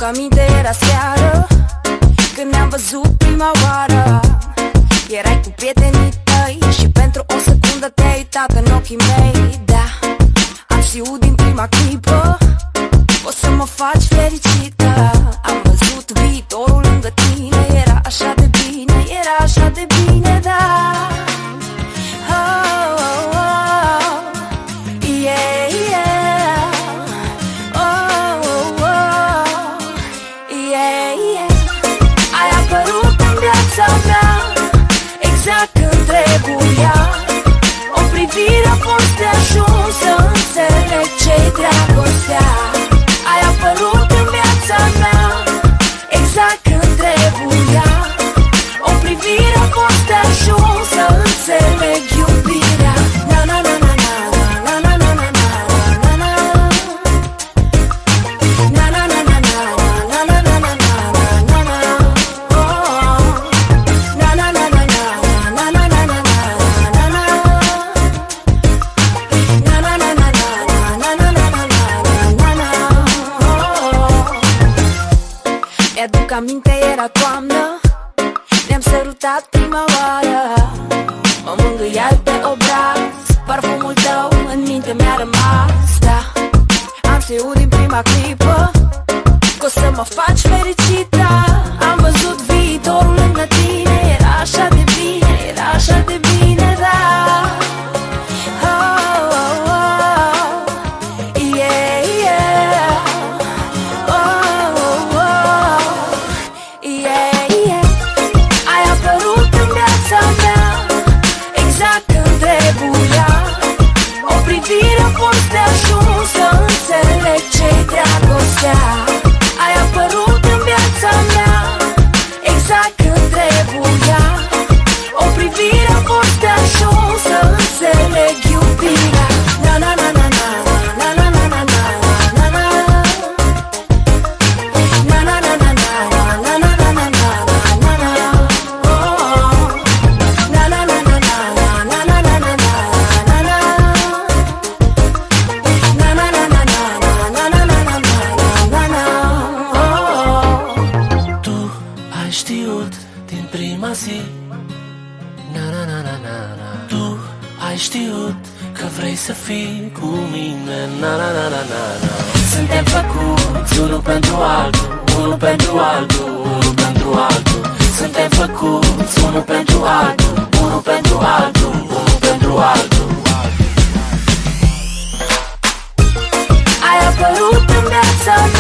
aminte, era seară când ne-am văzut prima oară. Erai cu prietenii tăi și pentru o secundă te-ai uitat în ochii mei. Da, am știut din prima clipă o să mă faci fericită. Am văzut viitorul lângă tine, era așa de bine, era așa de bine, da. Oh, oh, oh. Yeah, yeah. Oh, oh, oh. Yeah, yeah. Ai apărut în viața mea exact când trebuia. O privire a fost de ajuns să înțeleg ce-i dragostea. Ai apărut în viața mea exact când trebuia. O privire a fost de ajuns să înțeleg iubirea. Na na na na na na na na na na na na. Na na na na na na na na na na na. Oh. Na na na na na na na na na na na. Na na na na na na na na na na. Mi-aduc aminte, era toamnă, ne-am sărutat prima oară. Mă mângâiai pe obraz, parfumul tău în minte mi-a rămas. Da, am știut din prima clipă că o să mă faci fericită. Am văzut viitorul lângă tine, era așa de bine, era așa de bine, da. Oh, oh, oh. Yeah, yeah. Oh, oh, oh. Yeah, yeah. Ai apărut în viața mea exact când trebuia. O privire a fost de ajuns să înțeleg ce-i dragostea. Ai apărut în viața mea exact când trebuia. O privire a fost de ajuns să înțeleg iubirea. Na na na na na na na na na na na na. Na na na na na na na na na na na na. Oh. Na na na na na na na na na na na na. Na na na na na na na na na na na. Oh. Tu ai știut din prima zi. Na na na na na na. Tu ai știut că vrei să fii cu mine. Na na na na na na. Suntem făcuți unul pentru altul, unul pentru altul, unul pentru altul. Suntem făcuți unul pentru altul, unul pentru altul, unul pentru altul. Ai apărut în viața mea